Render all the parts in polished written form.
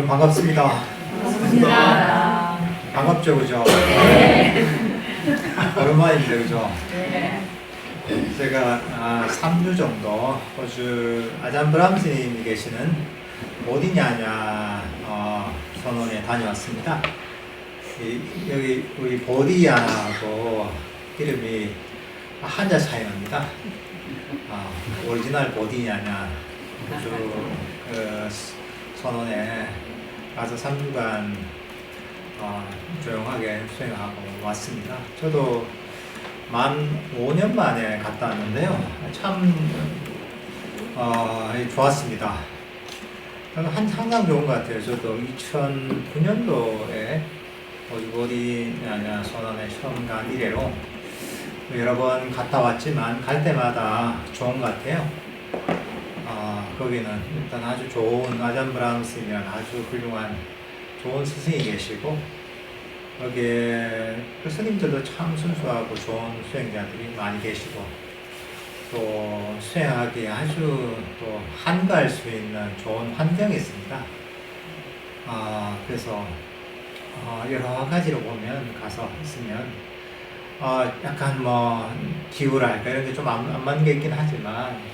반갑습니다. 반갑습니다. 반갑죠, 그죠? 네. 오랜만인데, 그죠? 네. 제가 3주 정도 호주 아잔 브람스님이 계시는 보디냐냐 선원에 다녀왔습니다. 여기 우리 보디야나하고 이름이 한자 차이 납니다. 오리지널 보디냐냐 호주 선원에 가서 3주간 조용하게 수행하고 왔습니다. 저도 만 5년 만에 갔다 왔는데요. 참 좋았습니다. 항상 좋은 것 같아요. 저도 2009년도에 호주보디냐냐 선원에 처음 간 이래로 여러 번 갔다 왔지만 갈 때마다 좋은 것 같아요. 거기는 일단 아주 좋은 아잔 브람스면 아주 훌륭한 좋은 스승이 계시고 거기에 그 스님들도 참 순수하고 좋은 수행자들이 많이 계시고 또 수행하기에 아주 또 한가할 수 있는 좋은 환경이 있습니다. 그래서 여러 가지로 보면 가서 있으면 약간 뭐 기후랄까 이런 게 좀 안 맞는 게 있긴 하지만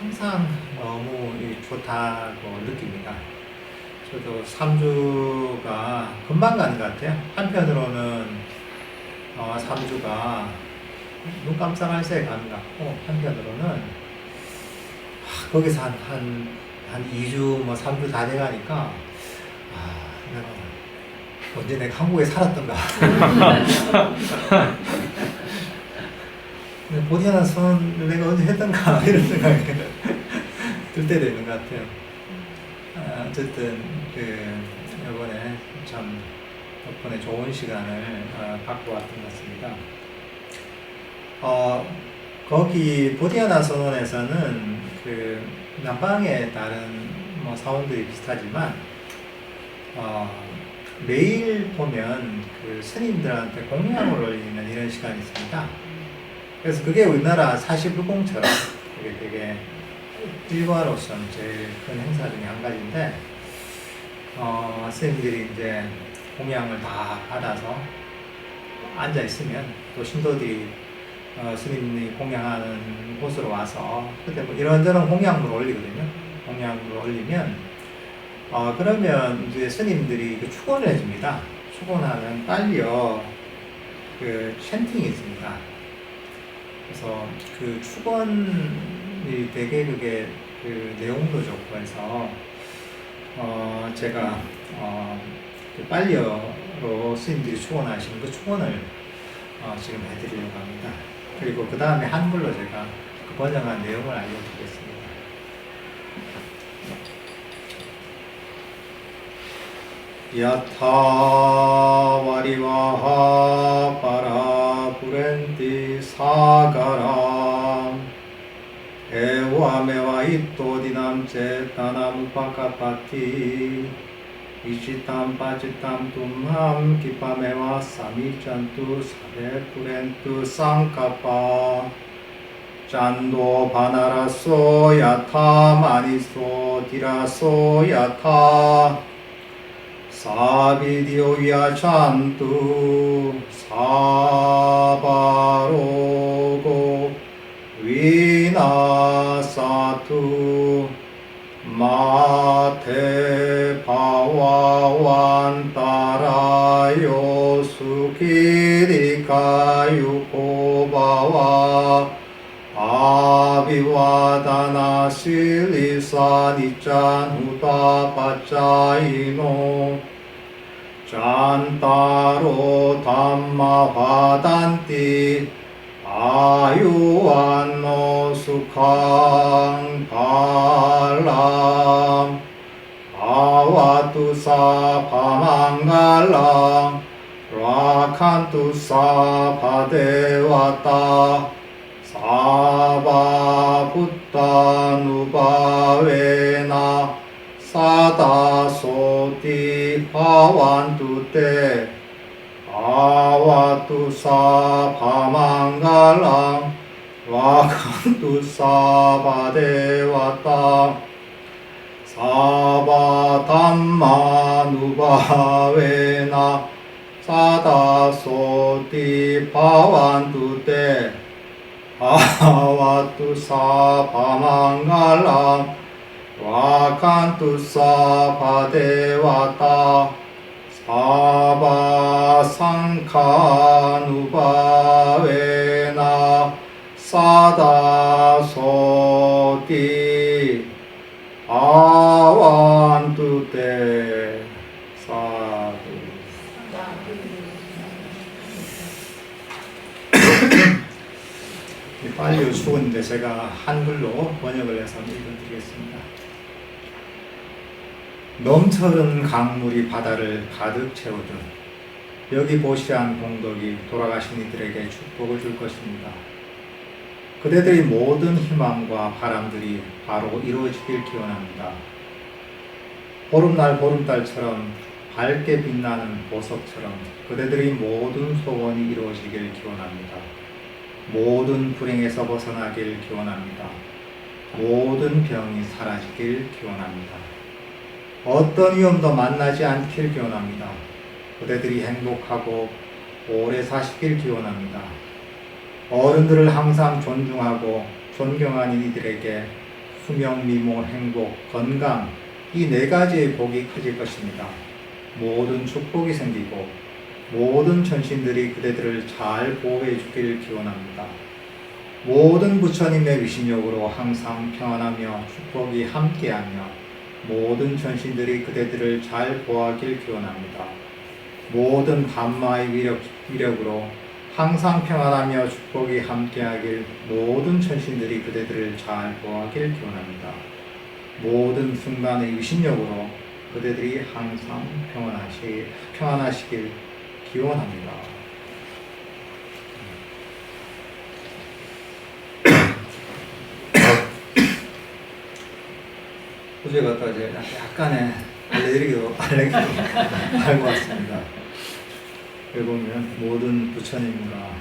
항상 너무 좋다고 느낍니다. 저도 3주가 금방 가는 것 같아요. 한편으로는 3주가 눈 깜짝할 새에 가는 것 같고 한편으로는 거기서 한 2주 뭐 3주 다 돼가니까 내가 언제 내가 한국에 살았던가 보디아나 선 내가 언제 했던가 이런 생각이 들 때도 있는 것 같아요. 어쨌든 이번에 참 덕분에 좋은 시간을 갖고 왔던 것 같습니다. 거기 보디아나 선원에서는 그 남방에 다른 뭐 사원들이 비슷하지만 매일 보면 그 스님들한테 공양을 올리는 이런 시간이 있습니다. 그래서 그게 우리나라 40불공처럼 그게 되게 일과로서는 제일 큰 행사 중에 한 가지인데 스님들이 이제 공양을 다 받아서 앉아 있으면 또 신도들이 스님이 공양하는 곳으로 와서 그때 뭐 이런저런 공양물을 올리거든요. 공양물을 올리면 그러면 이제 스님들이 그 축원을 해줍니다. 축원하는 빨리요 그 챈팅이 있습니다. 그래서 그 축원이 되게 그게 그 내용도 좋고 해서 제가 그 빨리어로 스님들이 축원하시는 그 축원을 지금 해드리려고 합니다. 그리고 그 다음에 한글로 제가 그 번역한 내용을 알려드리겠습니다. 야타 와리와하 파라 부렌티 사가람 에와메와 이토디남 제타남 파카파티 이시탐 빠지탐 둠함 기파메와 사미찬투 사베 부렌투 쌍카파 짠도 바나라소 야타 마니소 디라소 야타 사비디오야 찬투 사바로고 위나사투 마테 바와완 따라요 수키리카유 고바와 아비와다나 실리사 니짠 후다 바짜이노 짠따로 담마화단띠 아유안노 수캉 발람 아와투사 파망갈람 라칸투사 바데와타 사바붓타 누바웨나 사다소티 파완투테 아와투사 파망갈람 와칸투사 바데와타 사바 담마 누바웨나 사다소티 바완두테 아와투 사바망갈람 와칸투 사바데와타 사바상카누바웨나 사다소티 아완투테 사두. 빨리 추운데 제가 한글로 번역을 해서 읽어드리겠습니다. 넘쳐든 강물이 바다를 가득 채우듯 여기 보시한 공덕이 돌아가신 이들에게 축복을 줄 것입니다. 그대들의 모든 희망과 바람들이 바로 이루어지길 기원합니다. 보름날 보름달처럼 밝게 빛나는 보석처럼 그대들의 모든 소원이 이루어지길 기원합니다. 모든 불행에서 벗어나길 기원합니다. 모든 병이 사라지길 기원합니다. 어떤 위험도 만나지 않길 기원합니다. 그대들이 행복하고 오래 사시길 기원합니다. 어른들을 항상 존중하고 존경하는 이들에게 수명, 미모, 행복, 건강 이 네 가지의 복이 커질 것입니다. 모든 축복이 생기고 모든 천신들이 그대들을 잘 보호해 주길 기원합니다. 모든 부처님의 위신력으로 항상 평안하며 축복이 함께하며 모든 천신들이 그대들을 잘 보호하길 기원합니다. 모든 담마의 위력으로 항상 평안하며 축복이 함께하길 모든 천신들이 그대들을 잘 보호하길 기원합니다. 모든 순간의 위신력으로 그대들이 항상 평안하시길 기원합니다. 어제 갔다 이제 약간의 알레르기도 알고 왔습니다. 여기 보면 모든 부처님과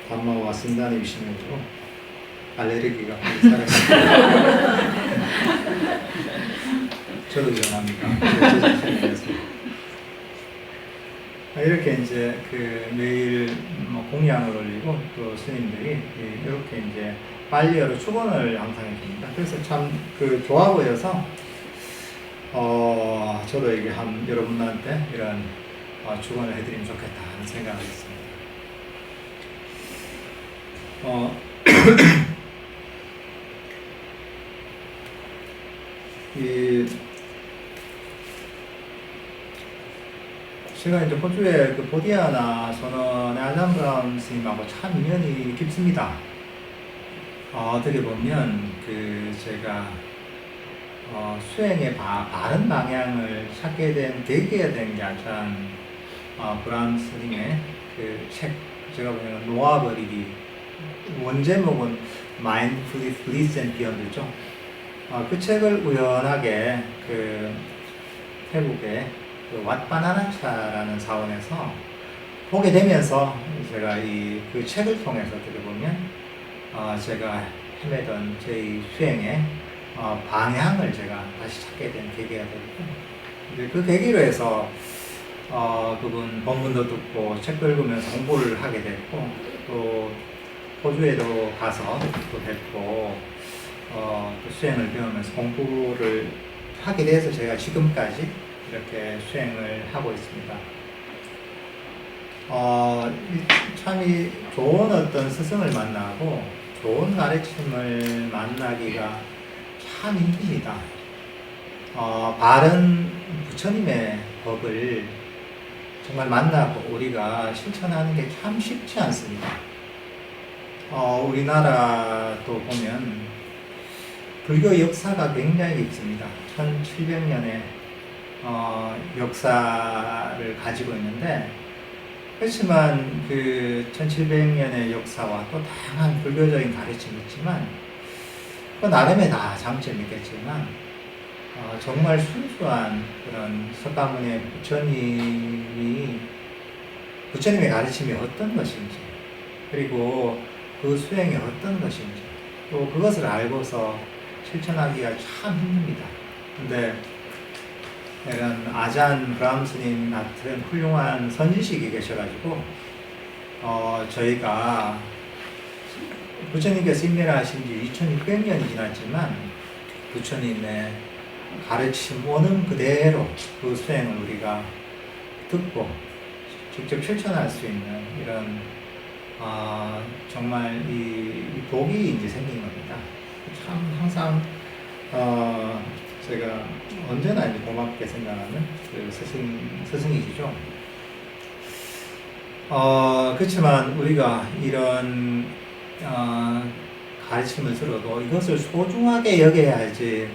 담마와 승단의 위신력으로 알레르기가 사라집니다. 저도 전합니다. 이렇게 이제 매일 공양을 올리고 또 스님들이 이렇게 이제 빨리어로 축원을 항상 해줍니다. 그래서 참 좋아 보여서 저도 이게 여러분들한테 이런 축원을 해드리면 좋겠다 하는 생각을 했습니다. 제가 이제 호주의 보디아나 선원의 아담브라운 스님하고 참 인연이 깊습니다. 어떻게 보면 제가 수행의 바른 방향을 찾게 된 계기가 된 게 참 브라운 스님의 책, 제가 보면 놓아버리기, 원제목은 Mindfulness, Bliss and Beyond죠. 그 책을 우연하게 태국의 왓바나나차라는 사원에서 보게 되면서 제가 그 책을 통해서 어떻게 보면 제가 헤매던 제 수행의 방향을 제가 다시 찾게 된 계기가 됐고, 그 계기로 해서 그분 본문도 듣고 책도 읽으면서 공부를 하게 됐고, 또 호주에도 가서 또 뵙고 또 수행을 배우면서 공부를 하게 돼서 제가 지금까지 이렇게 수행을 하고 있습니다. 참 좋은 어떤 스승을 만나고 좋은 가르침을 만나기가 참 힘듭니다. 바른 부처님의 법을 정말 만나고 우리가 실천하는 게 참 쉽지 않습니다. 우리나라도 보면 불교 역사가 굉장히 깊습니다. 1700년의 역사를 가지고 있는데, 그렇지만 1700년의 역사와 또 다양한 불교적인 가르침이 있지만, 그 나름의 다 장점이 있겠지만, 정말 순수한 그런 석가모니 부처님의 가르침이 어떤 것인지, 그리고 그 수행이 어떤 것인지, 또 그것을 알고서 실천하기가 참 힘듭니다. 근데 이런 아잔 브람스님 같은 훌륭한 선지식이 계셔가지고 저희가 부처님께서 임명하신 지 2600년이 지났지만 부처님의 가르침 원음 그대로 그 수행을 우리가 듣고 직접 실천할 수 있는 이런 정말 이 복이 이제 생긴 겁니다. 참 항상 제가 언제나 이제 고맙게 생각하는 그 스승이시죠. 그렇지만 우리가 이런 가르침을 들어도 이것을 소중하게 여겨야지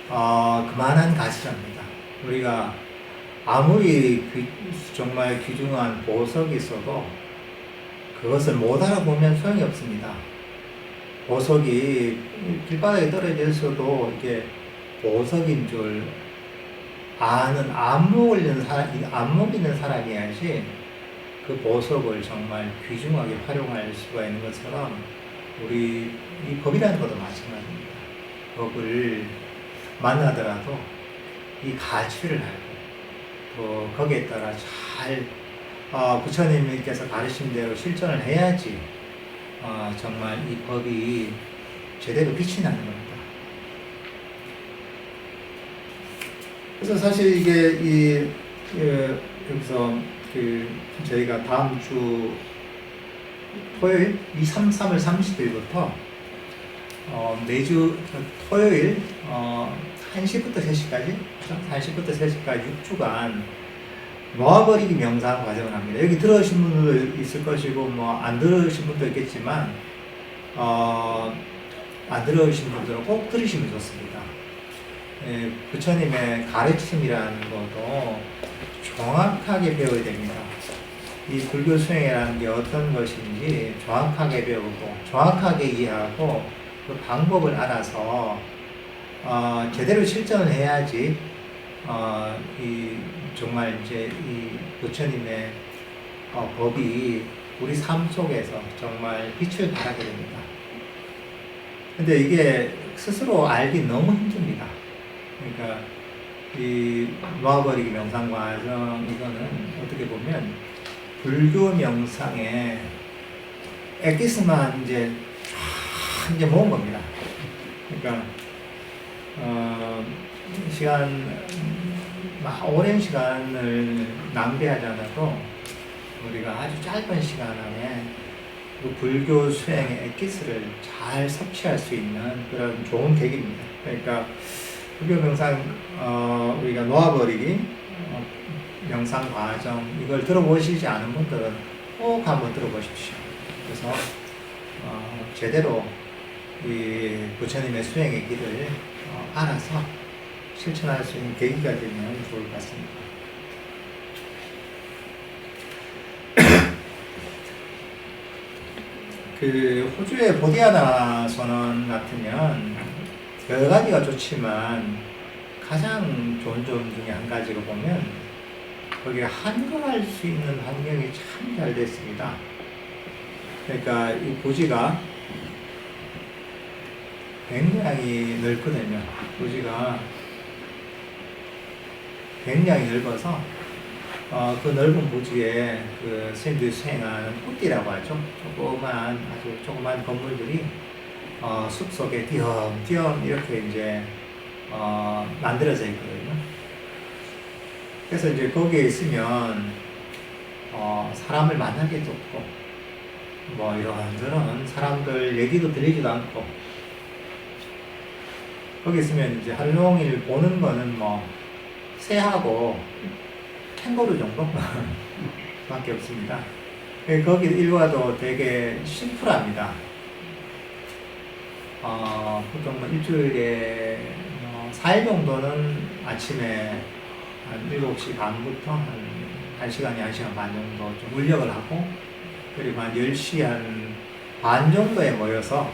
그만한 가치랍니다. 우리가 아무리 정말 귀중한 보석이 있어도 그것을 못 알아보면 소용이 없습니다. 보석이 길바닥에 떨어져 있어도 이게 보석인 줄 아는 안목 있는 사람이야지 그 보석을 정말 귀중하게 활용할 수가 있는 것처럼 우리 이 법이라는 것도 마찬가지입니다. 법을 만나더라도 이 가치를 알고 또 거기에 따라 잘 부처님께서 가르친 대로 실천을 해야지 정말 이 법이 제대로 빛이 나는 겁니다. 그래서 사실 이게 여기서 저희가 다음 주 토요일 3월 30일부터 매주 토요일 1시부터 3시까지 1시부터 3시까지 6주간 놓아버리기 명상 과정을 합니다. 여기 들으신 분들도 있을 것이고 뭐 안 들으신 분도 있겠지만 안 들으신 분들은 꼭 들으시면 좋습니다. 부처님의 가르침이라는 것도 정확하게 배워야 됩니다. 이 불교 수행이라는 게 어떤 것인지 정확하게 배우고 정확하게 이해하고 그 방법을 알아서 제대로 실천을 해야지 정말 이제 이 부처님의 법이 우리 삶 속에서 정말 빛을 발하게 됩니다. 근데 이게 스스로 알기 너무 힘듭니다. 그러니까 이 놓아버리기 명상 과정 이거는 어떻게 보면 불교 명상의 엑기스만 이제 모은 겁니다. 그러니까 오랜 시간을 낭비하지 않아도 우리가 아주 짧은 시간 안에 그 불교 수행의 엑기스를 잘 섭취할 수 있는 그런 좋은 계기입니다. 그러니까 불교 명상 우리가 놓아버리기 명상 과정 이걸 들어보시지 않은 분들은 꼭 한번 들어보십시오. 그래서 제대로 이 부처님의 수행의 길을 알아서 실천할 수 있는 계기가 되면 좋을 것 같습니다. 그 호주의 보디아나 선언 같으면 여러 가지가 좋지만 가장 좋은 점 중에 한 가지로 보면 거기에 한글할 수 있는 환경이 참 잘 됐습니다. 그러니까 이 부지가 굉장히 넓거든요. 부지가 굉장히 넓어서 그 넓은 부지에 그 선생님들이 수행하는 호띠라고 하죠. 아주 조그만 건물들이 숲 속에 띄엄띄엄 이렇게 이제 만들어져 있거든요. 그래서 이제 거기에 있으면 사람을 만나기 좋고 뭐 이런저런 사람들 얘기도 들리지도 않고 거기 있으면 이제 하루 종일 보는 거는 뭐 새하고 캥거루 정도 밖에 없습니다. 거기 일과도 되게 심플합니다. 보통 뭐 일주일에 4일 정도는 아침에 한 7시 반부터 한 1시간에 1시간 반 정도 좀 울력을 하고 그리고 한 10시 한 반 정도에 모여서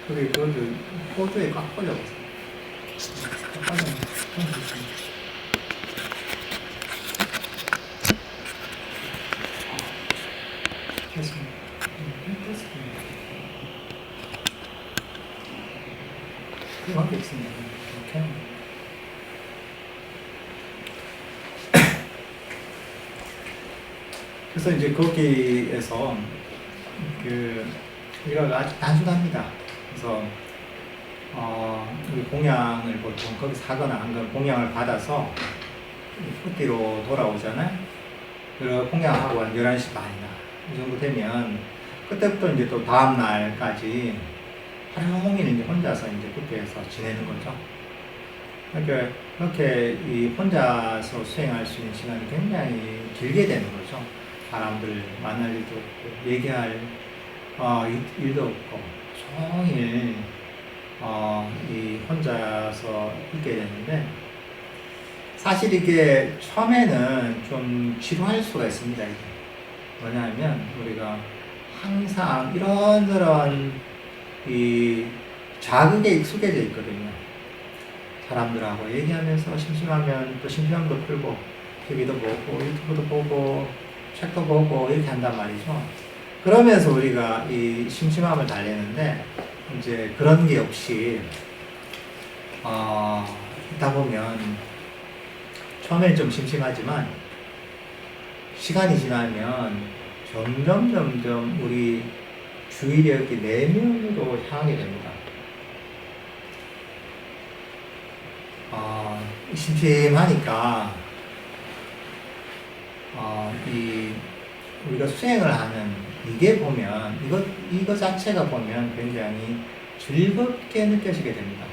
그게 그것도 호주에 꽉 빠져버렸어요. 꽉 빠져버렸어요. 됐습니다. 됐습니다. 그거밖에 없습니다. 이렇게 하면 돼요. 그래서 이제 거기에서 우리가 아주 단순합니다. 그래서 우리 공양을 보통 거기서 하거나 한 건 공양을 받아서 푸띠로 돌아오잖아요. 그리고 공양하고 한 11시 반이나 이 정도 되면 그때부터 이제 또 다음 날까지 하루 종일 이제 혼자서 이제 푸띠에서 지내는 거죠. 그러니까 그렇게 이 혼자서 수행할 수 있는 시간이 굉장히 길게 되는 거죠. 사람들 만날 일도 없고 얘기할 일도 없고 종일 이 혼자서 있게 되는데, 사실 이게 처음에는 좀 지루할 수가 있습니다. 이게 뭐냐면 우리가 항상 이런저런 이 자극에 익숙해져 있거든요. 사람들하고 얘기하면서 심심하면 또 심심함도 풀고 TV도 보고 유튜브도 보고 책도 보고 이렇게 한단 말이죠. 그러면서 우리가 이 심심함을 달래는데, 이제 그런 게 없이 있다 보면 처음엔 좀 심심하지만 시간이 지나면 점점 우리 주의력이 내면으로 향하게 됩니다. 심심하니까 우리가 수행을 하는 이게 보면 이거 자체가 보면 굉장히 즐겁게 느껴지게 됩니다.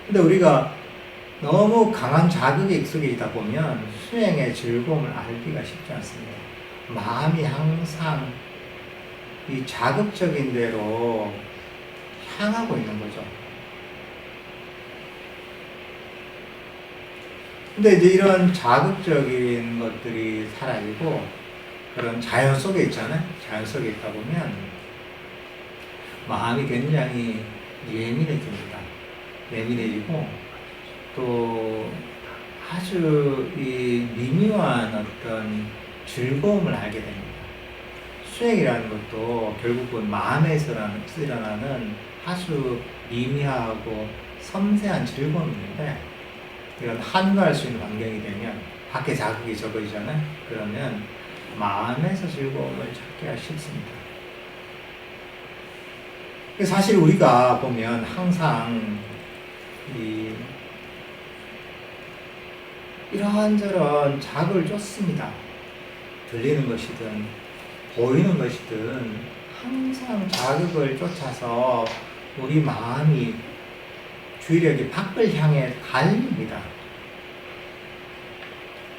근데 우리가 너무 강한 자극에 익숙해 있다 보면 수행의 즐거움을 알기가 쉽지 않습니다. 마음이 항상 이 자극적인 대로 향하고 있는 거죠. 근데 이제 이런 자극적인 것들이 사라지고 그런 자연 속에 있잖아요. 자연 속에 있다 보면 마음이 굉장히 예민해집니다. 예민해지고 또 아주 이 미묘한 어떤 즐거움을 알게 됩니다. 수행이라는 것도 결국은 마음에서 일어나는 아주 미미하고 섬세한 즐거움인데, 이런 한가할 수 있는 환경이 되면 밖에 자극이 적어지잖아요. 그러면 마음에서 즐거움을 찾기가 쉽습니다. 사실 우리가 보면 항상 이런저런 자극을 쫓습니다. 들리는 것이든 보이는 것이든 항상 자극을 쫓아서 우리 마음이 주의력이 밖을 향해 달립니다.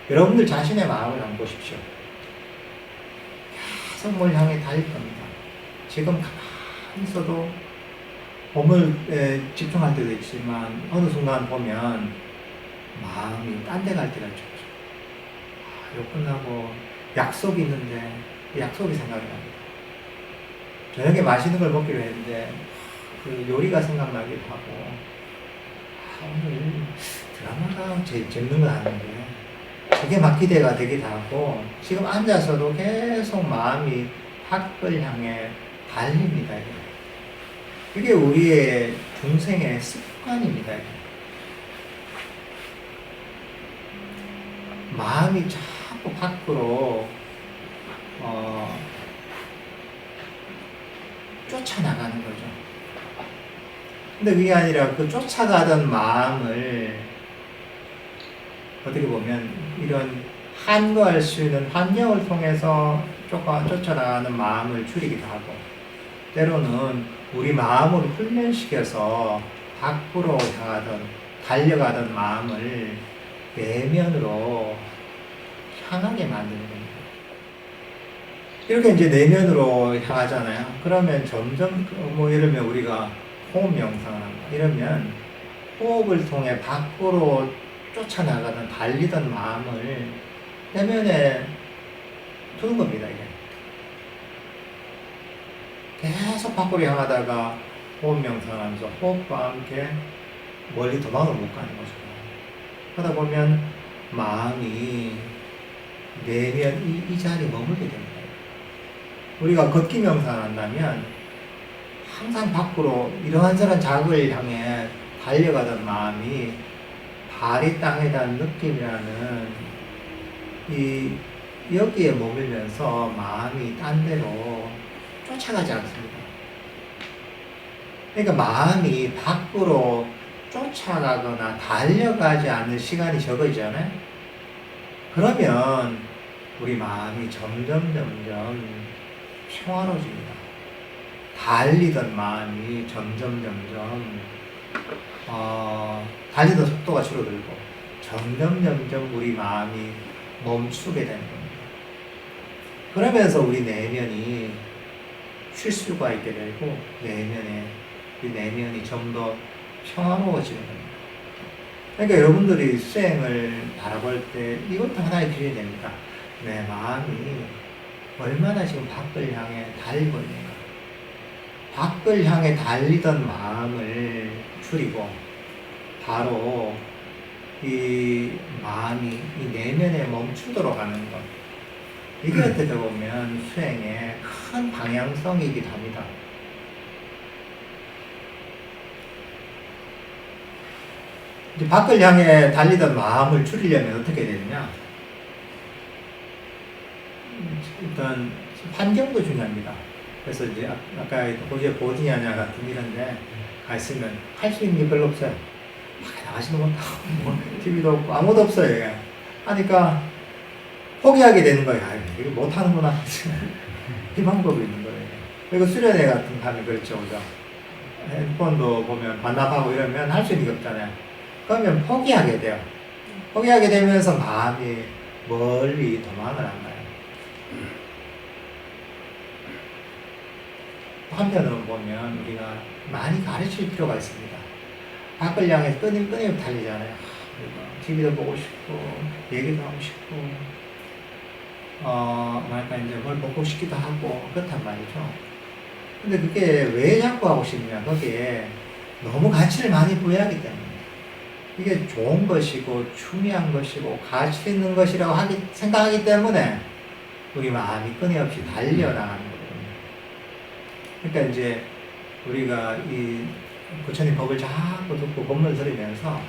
여러분들 자신의 마음을 한번 보십시오. 계속 뭘 향해 달릴 겁니다. 지금 가만히 있어도 몸을 집중할 때도 있지만 어느 순간 보면 마음이 딴 데 갈 때가 있죠. 이거 끝나고 약속이 있는데 약속이 생각이 납니다. 저녁에 맛있는 걸 먹기로 했는데 그 요리가 생각나기도 하고, 오늘 드라마가 제일 재밌는 건 아닌데 그게 막 기대가 되기도 하고, 지금 앉아서도 계속 마음이 밖을 향해 달립니다. 이게 우리의 중생의 습관입니다. 마음이 자꾸 밖으로 쫓아나가는 거죠. 근데 그게 아니라 그 쫓아가던 마음을 어떻게 보면 이런 한거할 수 있는 환경을 통해서 쫓아나가는 마음을 줄이기도 하고, 때로는 우리 마음을 훈련시켜서 밖으로 향하던 달려가던 마음을 내면으로 향하게 만드는 겁니다. 이렇게 이제 내면으로 향하잖아요. 그러면 점점 예를 들면 우리가 호흡 명상을 한다. 이러면 호흡을 통해 밖으로 쫓아나가는 달리던 마음을 내면에 두는 겁니다. 이게. 계속 밖으로 향하다가 호흡 명상하면서 호흡과 함께 멀리 도망을 못 가는 거죠. 하다 보면 마음이 내면 이 자리에 머물게 됩니다. 우리가 걷기 명상을 한다면 항상 밖으로 이런저런 자극을 향해 달려가던 마음이 발이 땅에 닿은 느낌이라는 여기에 머물면서 마음이 딴 데로 쫓아가지 않습니다. 그러니까 마음이 밖으로 쫓아가거나 달려가지 않는 시간이 적어지잖아요. 그러면 우리 마음이 점점 평화로워집니다. 달리던 마음이 점점 달리던 속도가 줄어들고 점점 우리 마음이 멈추게 되는 겁니다. 그러면서 우리 내면이 쉴 수가 있게 되고 우리 내면이 좀 더 평화로워지는 겁니다. 그러니까 여러분들이 수행을 바라볼 때 이것도 하나의 기준이 됩니다. 내 마음이 얼마나 지금 밖을 향해 달리고 있는가. 밖을 향해 달리던 마음을 줄이고 바로 이 마음이 이 내면에 멈추도록 하는 것. 이게 어떻게 보면 수행의 큰 방향성이기도 합니다. 이제 밖을 향해 달리던 마음을 줄이려면 어떻게 되느냐? 일단 환경도 중요합니다. 그래서 이제 아까 호주의 보디냐냐 같은 이런데 가 있으면 할 수 있는 게 별로 없어요. 밖에 나가지도 못하고 뭐 TV도 없고 아무도 없어요. 이게. 하니까 포기하게 되는 거예요. 이거 못하는구나. 이 방법이 있는 거예요. 그리고 수련회 같은 거 하면 그렇죠. 그죠? 핸드폰도 보면 반납하고 이러면 할 수 있는 게 없잖아요. 그러면 포기하게 돼요. 포기하게 되면서 마음이 멀리 도망을 안 가요. 한편으로 보면 우리가 많이 가르칠 필요가 있습니다. 밖을 향해 끊임 달리잖아요. TV도 보고 싶고, 얘기도 하고 싶고, 이제 뭘 보고 싶기도 하고, 그렇단 말이죠. 근데 그게 왜 자꾸 하고 싶냐? 거기에 너무 가치를 많이 부여하기 때문에. 이게 좋은 것이고, 중요한 것이고, 가치 있는 것이라고 생각하기 때문에 우리 마음이 끊임없이 달려나가는 거거든요. 그러니까 이제 우리가 이 부처님 법을 자꾸 듣고 법문을 들으면서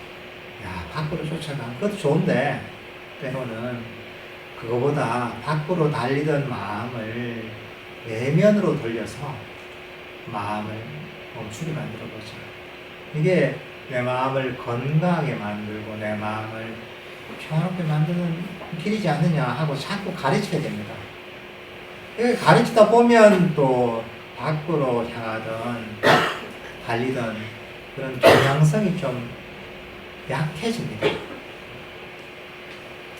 밖으로 쫓아가는 것도 좋은데 때로는 그거보다 밖으로 달리던 마음을 내면으로 돌려서 마음을 멈추게 만들어보자. 이게 내 마음을 건강하게 만들고 내 마음을 평화롭게 만드는 길이지 않느냐 하고 자꾸 가르쳐야 됩니다. 가르치다 보면 또 밖으로 향하던 달리던 그런 경향성이 좀 약해집니다.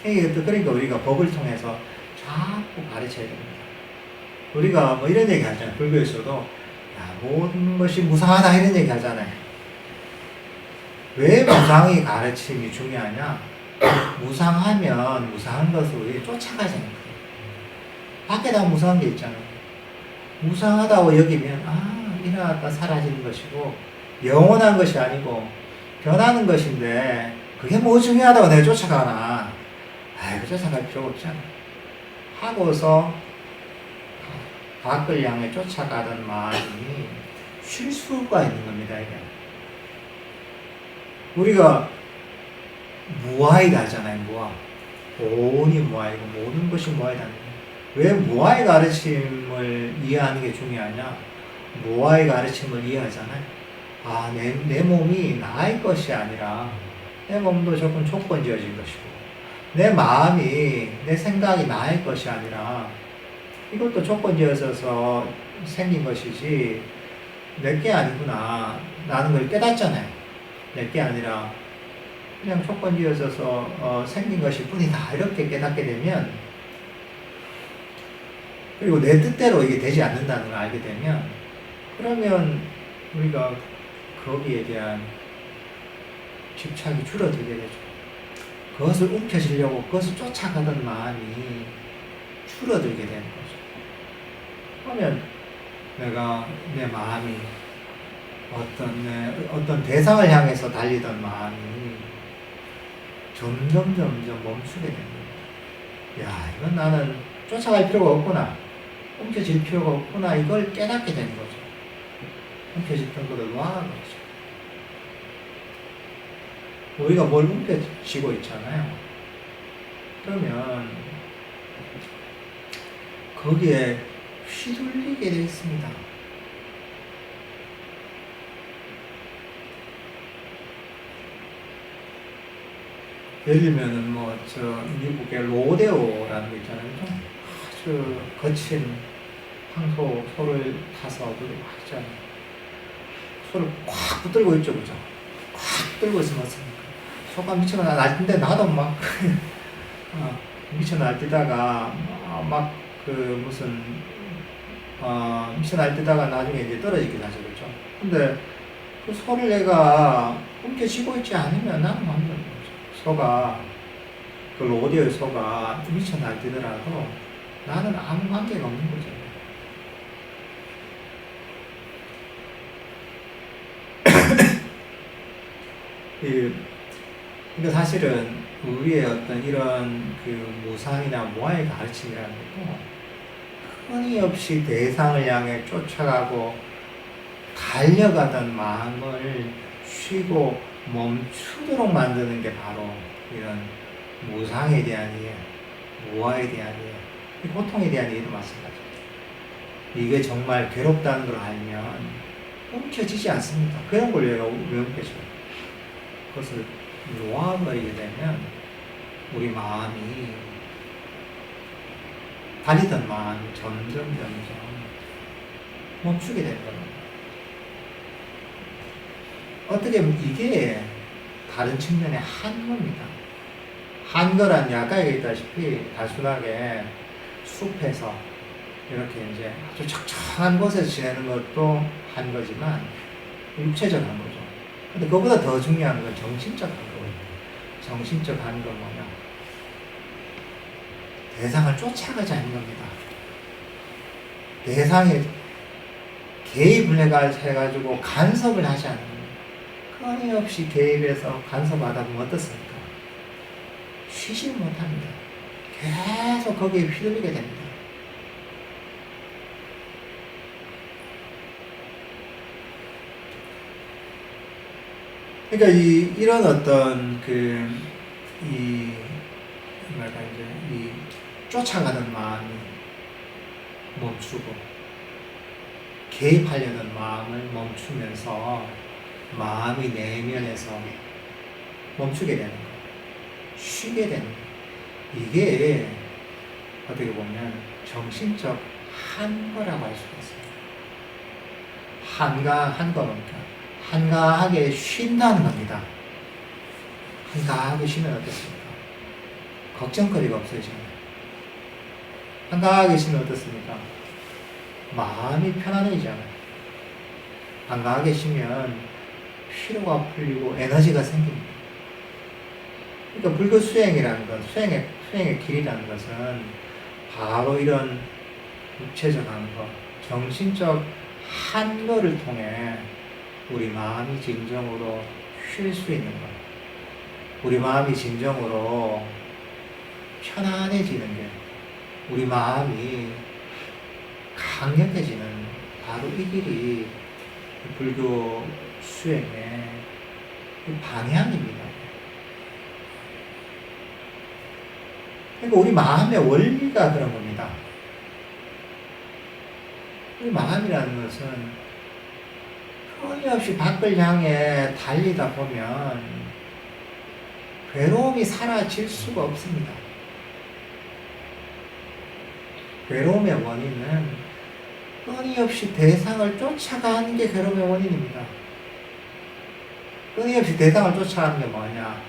그러니까 우리가 법을 통해서 자꾸 가르쳐야 됩니다. 우리가 뭐 이런 얘기 하잖아요. 불교에서도 모든 것이 무상하다 이런 얘기 하잖아요. 왜 무상의 가르침이 중요하냐? 무상하면 무상한 것을 우리 쫓아가잖아요. 밖에다 무상한 게 있잖아요. 무상하다고 여기면 일어났다 사라지는 것이고 영원한 것이 아니고 변하는 것인데 그게 뭐 중요하다고 내가 쫓아가나? 쫓아갈 필요가 없잖아. 하고서 밖을 향해 쫓아가던 마음이 쉴 수가 있는 겁니다. 이게. 우리가 무아이다 하잖아요. 무아. 온이 무아이고 모든 것이 무아이다. 왜 무아의 가르침을 이해하는 게 중요하냐? 무아의 가르침을 이해하잖아요. 내 몸이 나의 것이 아니라 내 몸도 조금 조건지어진 것이고 내 마음이 내 생각이 나의 것이 아니라 이것도 조건지어져서 생긴 것이지 내게 아니구나 라는 걸 깨닫잖아요. 내게 아니라 그냥 조건지어져서 생긴 것일 뿐이다 이렇게 깨닫게 되면 그리고 내 뜻대로 이게 되지 않는다는 걸 알게 되면 그러면 우리가 거기에 대한 집착이 줄어들게 되죠. 그것을 움켜쥐려고 그것을 쫓아가던 마음이 줄어들게 되는 거죠. 그러면 내가 내 마음이 어떤 대상을 향해서 달리던 마음이 점점 멈추게 됩니다. 야, 이건 나는 쫓아갈 필요가 없구나. 움켜질 필요가 없구나. 이걸 깨닫게 되는 거죠. 움켜졌던 것을 놓아가는 거죠. 우리가 뭘 움켜쥐고 있잖아요. 그러면 거기에 휘둘리게 되어 있습니다. 예를 들면은 미국의 로데오라는 거 있잖아요. 아주 거친 소를 타서 어디 막 있잖아요. 소를 꽉 붙들고 있죠, 그죠? 꽉 들고 있으면 어떻습니까? 소가 미쳐 날뛰는데 나도 막 미쳐 날뛰다가 미쳐 날뛰다가 나중에 이제 떨어지기도 하죠, 그죠? 근데 그 소를 내가 움켜쥐고 있지 않으면 나는 안 되는 거죠. 그 로데오의 소가 미쳐 날뛰더라도 나는 아무 관계가 없는 거죠. 근데 사실은 우리의 어떤 이런 무상이나 모아의 가르침이라는 것도 끊임없이 대상을 향해 쫓아가고 달려가던 마음을 쉬고 멈추도록 만드는 게 바로 이런 무상에 대한 이해, 모아에 대한 이해, 고통에 대한 이해도 마찬가지입니다. 이게 정말 괴롭다는 걸 알면 움켜쥐지 않습니다. 그런 걸 왜 움켜줘요? 그것을 놓아버리게 되면 우리 마음이 달리던 마음이 점점 멈추게 되는 겁니다. 어떻게 보면 이게 다른 측면의 한거입니다. 한거란 아까 얘기했다시피 단순하게 숲에서 이렇게 이제 아주 적정한 곳에서 지내는 것도 한거지만 육체적 한거죠. 근데 그거보다 더 중요한 건 정신적 한거거든요. 정신적 한거 뭐냐? 대상을 쫓아가지 않는 겁니다. 대상에 개입을 해가지고 간섭을 하지 않는 겁니다. 끊임없이 개입해서 간섭하다 보면 어떻습니까? 쉬지 못합니다. 계속 거기에 휘둘리게 됩니다. 그러니까 이런 어떤 이 쫓아가는 마음이 멈추고 개입하려는 마음을 멈추면서 마음이 내면에서 멈추게 되는 거예요. 쉬게 되는 거예요. 이게 어떻게 보면 정신적 한거라고 할 수가 있어요. 한거니까 한가하게 쉰다는 겁니다. 한가하게 쉬면 어떻습니까? 걱정거리가 없어지잖아요. 한가하게 쉬면 어떻습니까? 마음이 편안해지잖아요. 한가하게 쉬면 피로가 풀리고 에너지가 생깁니다. 그러니까 불교 수행이라는 것, 수행의 길이라는 것은 바로 이런 육체적 한거, 정신적 한거를 통해 우리 마음이 진정으로 쉴 수 있는 것, 우리 마음이 진정으로 편안해지는 게, 우리 마음이 강력해지는 바로 이 길이 불교 수행의 방향입니다. 그러니까 우리 마음의 원리가 그런 겁니다. 우리 마음이라는 것은 끊임없이 밖을 향해 달리다 보면 괴로움이 사라질 수가 없습니다. 괴로움의 원인은 끊임없이 대상을 쫓아가는 게 괴로움의 원인입니다. 끊임없이 대상을 쫓아가는 게 뭐냐?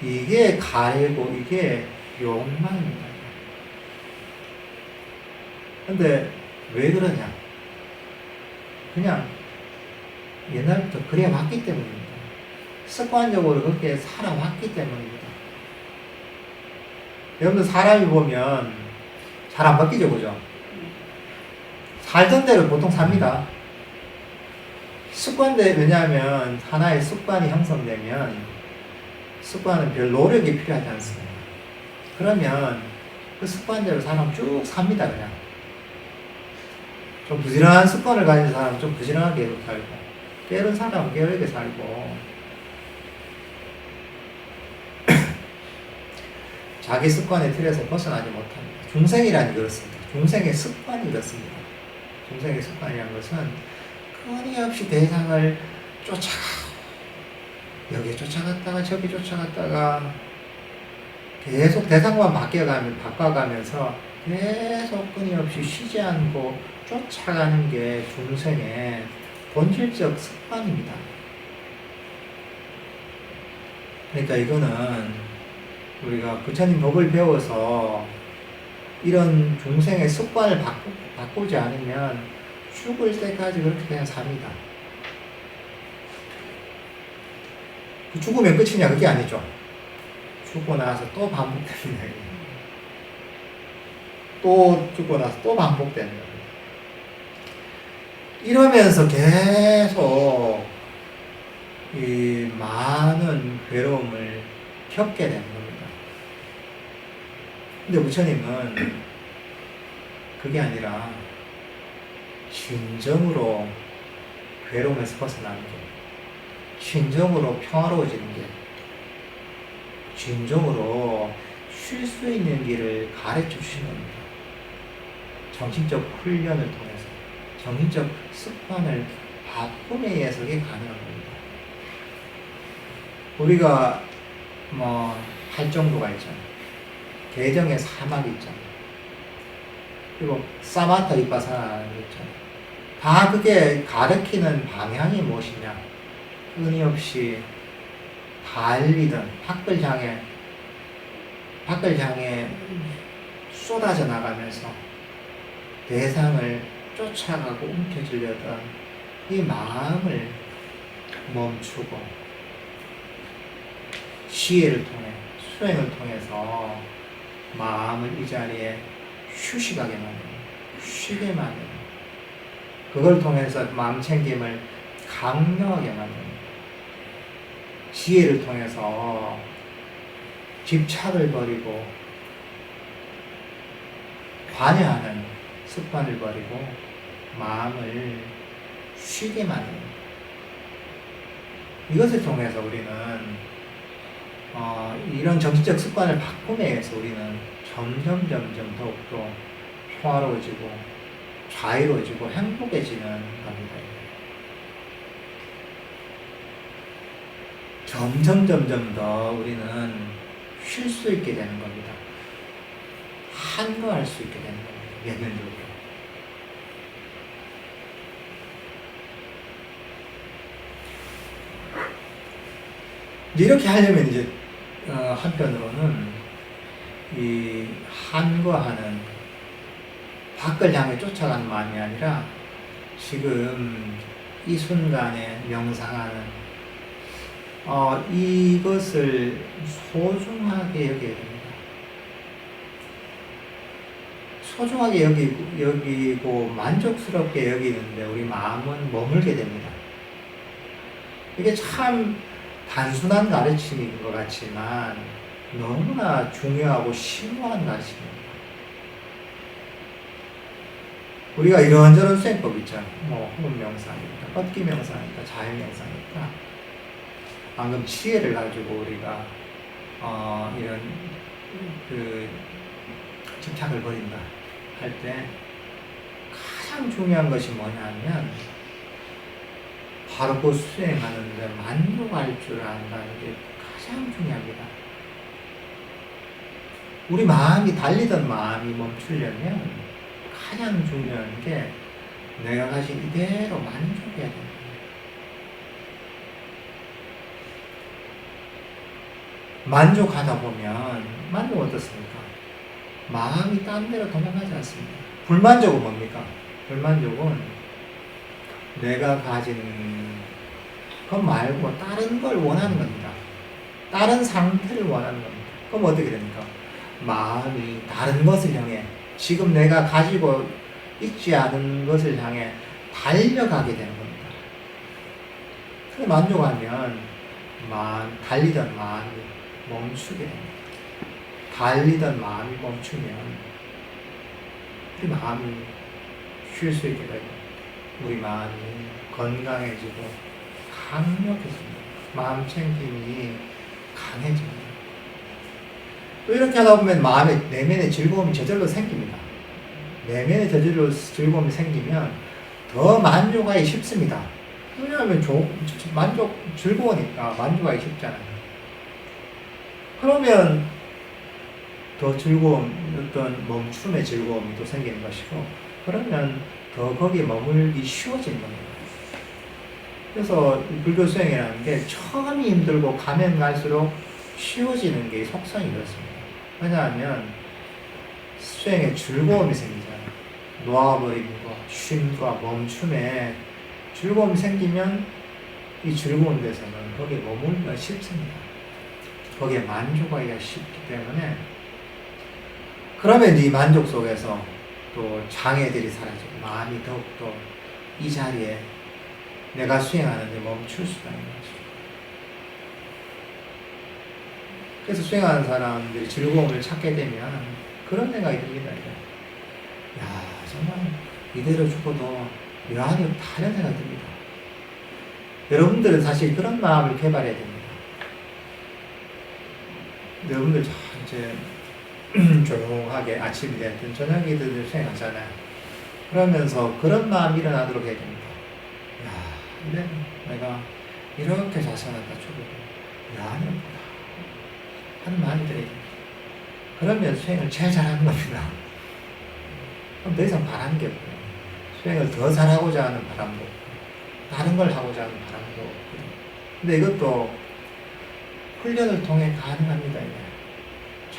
이게 가리고 이게 욕망입니다. 근데 왜 그러냐? 그냥 옛날부터 그래 왔기 때문입니다. 습관적으로 그렇게 살아왔기 때문입니다. 여러분들 사람이 보면 잘 안 바뀌죠, 그죠? 살던 대로 보통 삽니다. 습관대, 왜냐하면 하나의 습관이 형성되면 습관은 별 노력이 필요하지 않습니다. 그러면 그 습관대로 사람 쭉 삽니다, 그냥. 좀 부지런한 습관을 가진 사람은 좀 부지런하게 살고, 게으른 사람은 게으르게 살고, 자기 습관의 틀에서 벗어나지 못합니다. 중생이라니 그렇습니다. 중생의 습관이 그렇습니다. 중생의 습관이라는 것은 끊임없이 대상을 쫓아가고, 여기 쫓아갔다가 저기 쫓아갔다가 계속 대상만 바꿔가면서 계속 끊임없이 쉬지 않고 쫓아가는 게 중생의 본질적 습관입니다. 그러니까 이거는 우리가 부처님 법을 배워서 이런 중생의 습관을 바꾸지 않으면 죽을 때까지 그렇게 그냥 삽니다. 죽으면 끝이냐? 그게 아니죠. 죽고 나서 또 반복됩니다. 또 죽고 나서 또 반복되는 겁니다. 이러면서 계속 이 많은 괴로움을 겪게 되는 겁니다. 근데 부처님은 그게 아니라 진정으로 괴로움에서 벗어나는 게, 진정으로 평화로워지는 게, 진정으로 쉴 수 있는 길을 가르쳐 주신 겁니다. 정신적 훈련을 통해서, 정신적 습관을 바꿈에 의해서 그게 가능한 겁니다. 우리가 할 정도가 있잖아요. 개정의 사막이 있잖아요. 그리고 사마타 이빠사나는 게 있잖아요. 다 그게 가르치는 방향이 무엇이냐? 끊임없이 달리던 밖을향해 쏟아져 나가면서 대상을 쫓아가고 움켜쥐려던 이 마음을 멈추고 지혜를 통해, 수행을 통해서 마음을 이 자리에 휴식하게 만드는, 쉬게 만드는, 그걸 통해서 마음 챙김을 강력하게 만드는, 지혜를 통해서 집착을 버리고 관여하는 습관을 버리고 마음을 쉬게 만드는, 이것을 통해서 우리는 이런 정신적 습관을 바꿈에 의해서 우리는 점점 더욱더 평화로워지고 자유로워지고 행복해지는 겁니다. 점점 더 우리는 쉴 수 있게 되는 겁니다. 한거할 수 있게 되는 겁니다. 내면적으로. 이렇게 하려면 이제 한편으로는 이 한거하는, 밖을 향해 쫓아가는 마음이 아니라 지금 이 순간에 명상하는 이것을 소중하게 여겨야 됩니다. 소중하게 여기고 만족스럽게 여기는데 우리 마음은 머물게 됩니다. 이게 참 단순한 가르침인 것 같지만 너무나 중요하고 심오한 가르침입니다. 우리가 이런저런 수행법 있잖아요. 호흡 명상이니까, 뻗기 명상이니까, 자연 명상이니까, 방금 지혜를 가지고 우리가 이런 집착을 버린다 할 때 가장 중요한 것이 뭐냐면 바로 그 수행하는데 만족할 줄 안다는 게 가장 중요합니다. 우리 마음이 달리던 마음이 멈추려면 가장 중요한 게 내가 가진 이대로 만족해야 됩니다. 만족하다 보면 만족 어떻습니까? 마음이 딴 데로 도망가지 않습니다. 불만족은 뭡니까? 불만족은 내가 가진 것 말고 다른 걸 원하는 겁니다. 다른 상태를 원하는 겁니다. 그럼 어떻게 됩니까? 마음이 다른 것을 향해, 지금 내가 가지고 있지 않은 것을 향해 달려가게 되는 겁니다. 그 만족하면 달리던 마음이 멈추게 됩니다. 달리던 마음이 멈추면 우리 마음이 쉴 수 있게 되고 우리 마음이 건강해지고 강력해집니다. 마음 챙김이 강해집니다. 또 이렇게 하다 보면 내면의 즐거움이 저절로 생깁니다. 내면의 저절로 즐거움이 생기면 더 만족하기 쉽습니다. 왜냐하면 즐거우니까 만족하기 쉽잖아요. 그러면 더 어떤 멈춤의 즐거움이 또 생기는 것이고, 그러면 더 거기에 머물기 쉬워지는 겁니다. 그래서 불교 수행이라는 게 처음이 힘들고 가면 갈수록 쉬워지는 게 속성이 그렇습니다. 왜냐하면 수행에 즐거움이 생기잖아요. 놓아버림과 쉼과 멈춤에 즐거움이 생기면 이 즐거운 데서는 거기에 머물기가 쉽습니다. 거기에 만족하기가 쉽기 때문에, 그러면 이 만족 속에서 또 장애들이 사라지고 마음이 더욱더 이 자리에 내가 수행하는데 멈출 수가 있는 거죠. 그래서 수행하는 사람들이 즐거움을 찾게 되면 그런 생각이 듭니다. 야, 정말 이대로 죽어도 묘한이 없다, 이런 생각이 듭니다. 여러분들은 사실 그런 마음을 개발해야 됩니다. 여러분들 이제 조용하게 아침이 됐든 저녁이 되든 수행하잖아요. 그러면서 그런 마음이 일어나도록 해야 됩니다. 야, 내가 이렇게 자선하다 죽어도 묘한이 없다 하는 마음이 들어야 됩니다. 그러면 수행을 제일 잘하는 겁니다. 그럼 더 이상 바라는 게 없고요. 수행을 더 잘하고자 하는 바람도 없고, 다른 걸 하고자 하는 바람도 없고요. 근데 이것도 훈련을 통해 가능합니다.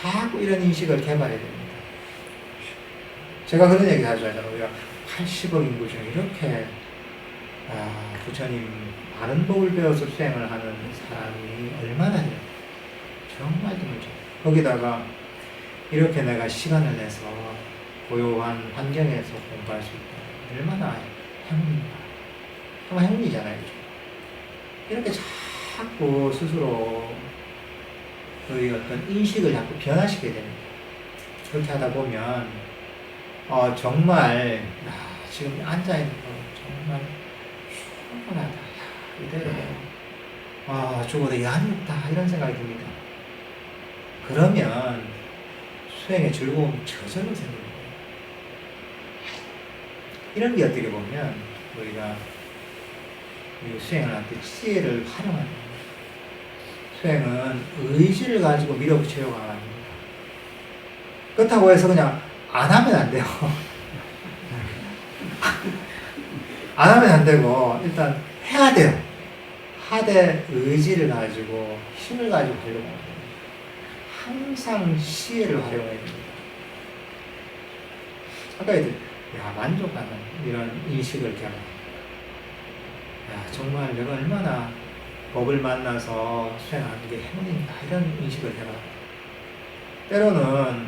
자꾸 이런 인식을 개발해야 됩니다. 제가 그런 얘기 자주 하잖아요. 우리가 80억 인구 중에 이렇게 부처님 바른 법을 배워서 수행을 하는 사람이 얼마나 돼요? 정말 드물죠. 거기다가 이렇게 내가 시간을 내서 고요한 환경에서 공부할 수 있다. 얼마나 행운인가. 정말 행운이잖아요. 그죠? 이렇게 자꾸 스스로 그 어떤 인식을 자꾸 변화시켜야 됩니다. 그렇게 하다 보면 정말 지금 앉아있는 거 정말 충분하다. 이대로 죽어도 야한이 없다, 이런 생각이 듭니다. 그러면 수행의 즐거움이 저절로 생깁니다. 이런 게 어떻게 보면 우리가 수행을 할 때 지혜를 활용하는 거예요. 수행은 의지를 가지고 밀어붙이려고 하는 겁니다. 그렇다고 해서 그냥 안 하면 안 돼요. 안 하면 안 되고 일단 해야 돼요. 하되 의지를 가지고 힘을 가지고 하려고 합니다. 항상 지혜를 활용해야 됩니다. 아까 만족하는 이런 인식을 개발. 정말 내가 얼마나 법을 만나서 수행하는 게 행운인가, 이런 인식을 개발. 때로는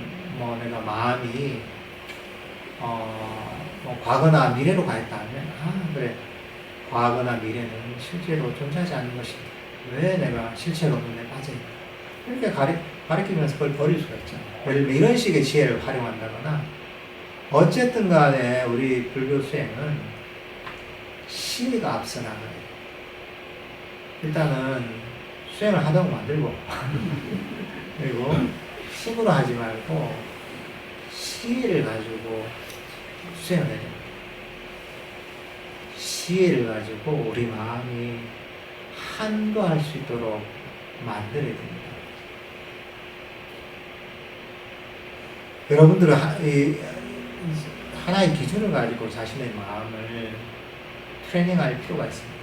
내가 마음이 과거나 미래로 가 있다 하면 그래, 과거나 미래는 실제로 존재하지 않는 것이다. 왜 내가 실체가 없는 데 빠져있나, 이렇게 가리키면서 그걸 버릴 수가 있잖아요. 예를 들면 이런 식의 지혜를 활용한다거나, 어쨌든 간에 우리 불교 수행은 시가 앞서 나가요. 일단은 수행을 하다고 만들고 그리고 힘으로 하지 말고 시를 가지고 수행을 해야 됩니다. 시를 가지고 우리 마음이 한도할 수 있도록 만들어야 됩니다. 여러분들은 하나의 기준을 가지고 자신의 마음을 트레이닝할 필요가 있습니다.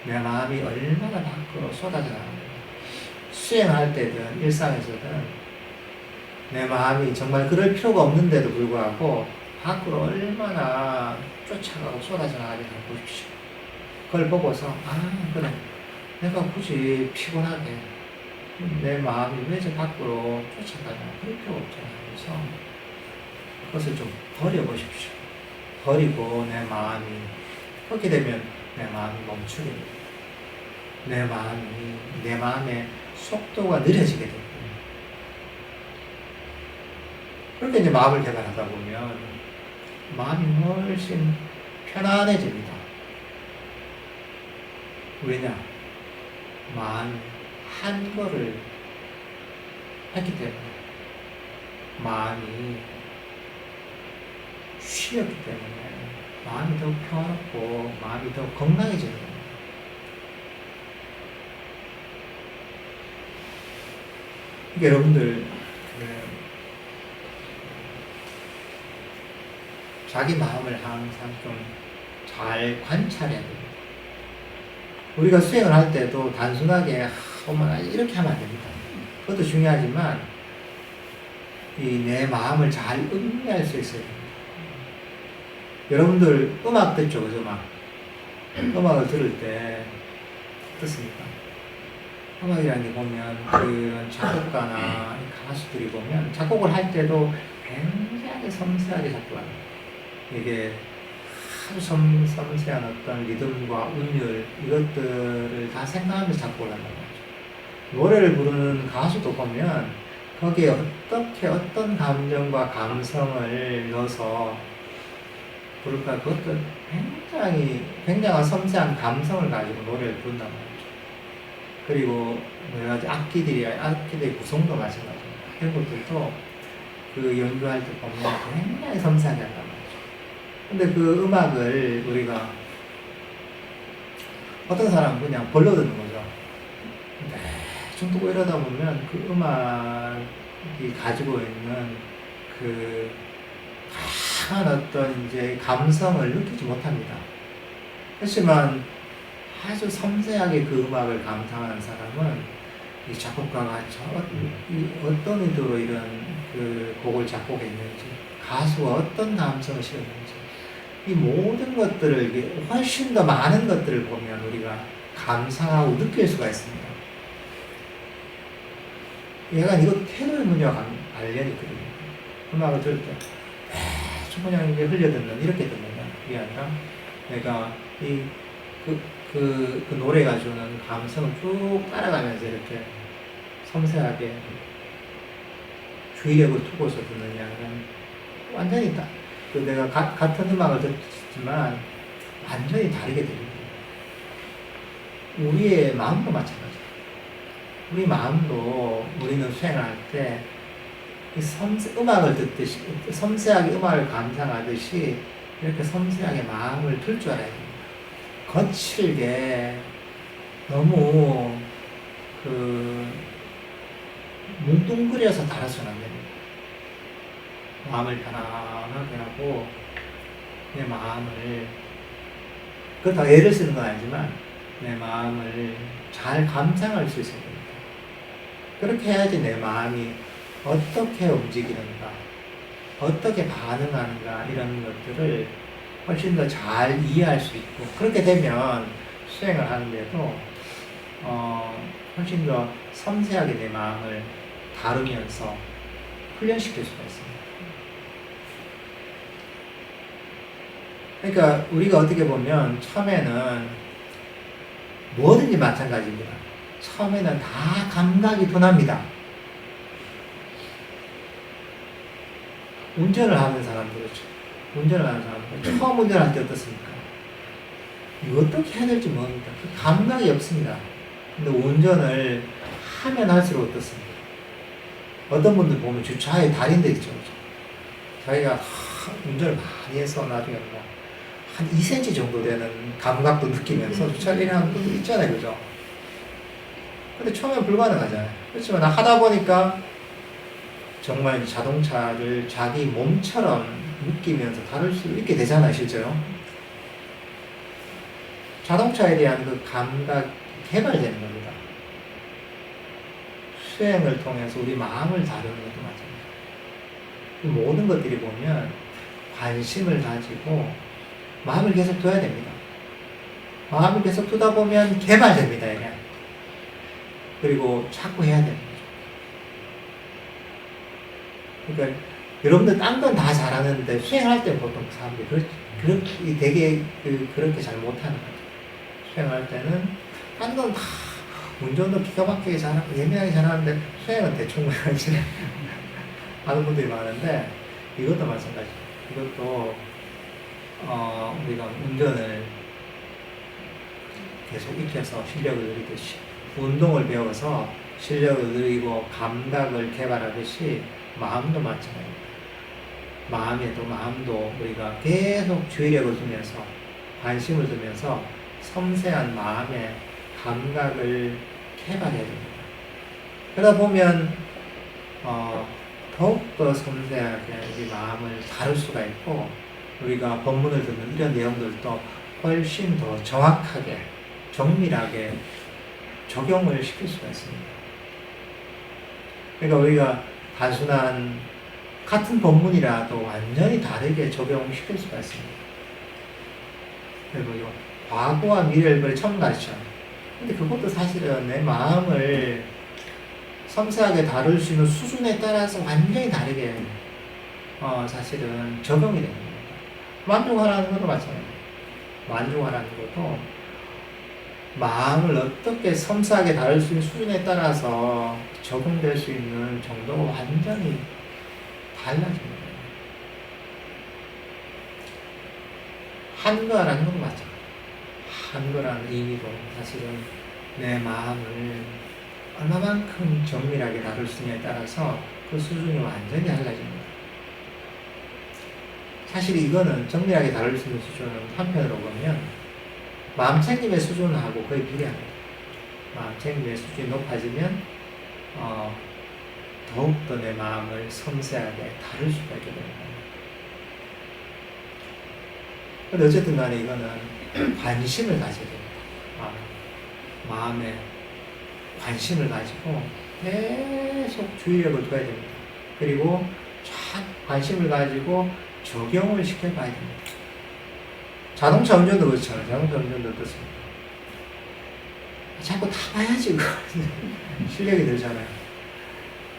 내 마음이 얼마나 밖으로 쏟아져 나갑니다. 수행할 때든 일상에서든 내 마음이 정말 그럴 필요가 없는데도 불구하고 밖으로 얼마나 쫓아가고 쏟아져 나가는지 보십시오. 그걸 보고서 그래, 내가 굳이 피곤하게 내 마음이 왜 저 밖으로 쫓아가냐, 그럴 필요가 없잖아. 그래서 그것을 좀 버려보십시오. 버리고 내 마음이, 그렇게 되면 내 마음이 멈추게 됩니다. 내 마음의 속도가 느려지게 됩니다. 그렇게 이제 마음을 개발하다 보면 마음이 훨씬 편안해집니다. 왜냐? 마음이 한 거를 했기 때문에, 마음이 쉬었기 때문에 마음이 더 평안하고 마음이 더 건강해지는 겁니다. 여러분들 자기 마음을 항상 좀 잘 관찰해야 됩니다. 우리가 수행을 할 때도 단순하게 어머나 이렇게 하면 안 됩니다. 그것도 중요하지만 이 내 마음을 잘 음미할 수 있어야 됩니다. 여러분들 음악 듣죠? 그죠? 음악을 들을 때 어떻습니까? 음악이라는 게 보면 그런 작곡가나 가수들이 보면 작곡을 할 때도 굉장히 섬세하게 작곡합니다. 이게 아주 섬세한 어떤 리듬과 운율 이것들을 다 생각하면서 작곡을 한다는 거죠. 노래를 부르는 가수도 보면 거기에 어떻게 어떤 감정과 감성을 넣어서 부를까, 그것도 굉장한 섬세한 감성을 가지고 노래를 부른단 말이죠. 그리고 여러 가지 악기들의 구성도 마찬가지입니다. 이런 것들도 그 연주할 때 보면 굉장히 섬세하게 한단 말이죠. 근데 그 음악을 우리가 어떤 사람은 그냥 벌러 듣는 거죠. 대충 듣고 이러다 보면 그 음악이 가지고 있는 그 강한 어떤 이제 감성을 느끼지 못합니다. 하지만 아주 섬세하게 그 음악을 감상하는 사람은 이 작곡가가 어떤 의도로 이런 그 곡을 작곡했는지, 가수가 어떤 감성을 실었는지, 이 모든 것들을, 훨씬 더 많은 것들을 보면 우리가 감상하고 느낄 수가 있습니다. 얘가 이거 태도의 문제와 관련이 있거든요. 음악을 들을 때 그냥 이게 흘려듣는, 이렇게 듣는다. 그게 아니라 내가 그 노래가 주는 감성을 쭉 따라가면서 이렇게 섬세하게 주의력을 두고서 듣느냐는 완전히 내가 같은 음악을 듣지만 완전히 다르게 들립니다. 우리의 마음도 마찬가지예요. 우리 마음도 우리는 수행을 할 때 음악을 듣듯이, 섬세하게 음악을 감상하듯이 이렇게 섬세하게 마음을 둘 줄 알아야 됩니다. 거칠게 너무 뭉뚱그려서 달아서는 안 됩니다. 마음을 편안하게 하고 내 마음을, 그렇다고 애를 쓰는 건 아니지만 내 마음을 잘 감상할 수 있어야 됩니다. 그렇게 해야지 내 마음이 어떻게 움직이는가, 어떻게 반응하는가, 이런 것들을 훨씬 더 잘 이해할 수 있고, 그렇게 되면 수행을 하는데도 훨씬 더 섬세하게 내 마음을 다루면서 훈련시킬 수가 있습니다. 그러니까 우리가 어떻게 보면 처음에는 뭐든지 마찬가지입니다. 처음에는 다 감각이 둔합니다. 운전을 하는 사람들, 처음 운전할 때 어떻습니까? 이거 어떻게 해야 될지 모릅니다. 그 감각이 없습니다. 근데 운전을 하면 할수록 어떻습니까? 어떤 분들 보면 주차에 달인들 있죠. 자기가 운전을 많이 해서 나중에 한 2cm 정도 되는 감각도 느끼면서 주차를 하는 분들 있잖아요. 그죠? 근데 처음엔 불가능하잖아요. 그렇지만 하다 보니까 정말 자동차를 자기 몸처럼 느끼면서 다룰 수 있게 되잖아요, 실제로. 자동차에 대한 그 감각 개발되는 겁니다. 수행을 통해서 우리 마음을 다루는 것도 마찬가지입니다. 그 모든 것들이 보면 관심을 가지고 마음을 계속 둬야 됩니다. 마음을 계속 두다 보면 개발됩니다, 이게. 그리고 자꾸 해야 됩니다. 그러니까 여러분들 딴 건 다 잘하는데 수행할 때 보통 사람들이 되게 그렇게 잘 못하는 거죠. 수행할 때는 딴 건 다 운전도 기가 막히게 잘하고 예민하게 잘하는데 수행은 대충 하지 하는 분들이 많은데 이것도 마찬가지예요. 이것도 우리가 운전을 계속 익혀서 실력을 늘리듯이 운동을 배워서 실력을 늘리고 감각을 개발하듯이 마음도 마찬가지입니다. 마음도 우리가 계속 주의력을 두면서 관심을 두면서 섬세한 마음의 감각을 개발해야 됩니다. 그러다 보면 더욱더 섬세하게 우리 마음을 다룰 수가 있고 우리가 법문을 듣는 이런 내용들도 훨씬 더 정확하게 정밀하게 적용을 시킬 수가 있습니다. 그러니까 우리가 단순한 같은 법문이라도 완전히 다르게 적용시킬 수가 있습니다. 그리고 과거와 미래를 처음 가르치잖아요. 근데 그것도 사실은 내 마음을 섬세하게 다룰 수 있는 수준에 따라서 완전히 다르게 사실은 적용이 됩니다. 만족하라는 것도 마찬가지예요. 만족하라는 것도 마음을 어떻게 섬세하게 다룰 수 있는 수준에 따라서 적용될 수 있는 정도가 완전히 달라집니다. 한거라는 것도 마찬가지예요. 한거라는 의미도 사실은 내 마음을 얼마만큼 정밀하게 다룰 수 있냐에 따라서 그 수준이 완전히 달라집니다. 사실 이거는 정밀하게 다룰 수 있는 수준은 한편으로 보면 마음챙김의 수준하고 거의 비례합니다. 마음챙김의 수준이 높아지면 더욱더 내 마음을 섬세하게 다룰 수가 있게 됩니다. 근데 어쨌든 간에 이거는 관심을 가져야 됩니다. 마음에 관심을 가지고 계속 주의력을 둬야 됩니다. 그리고 쫙 관심을 가지고 적용을 시켜봐야 됩니다. 자동차 운전도 그렇잖아요. 자동차 운전도 어떻습니까? 자꾸 타봐야지 그거 실력이 늘잖아요.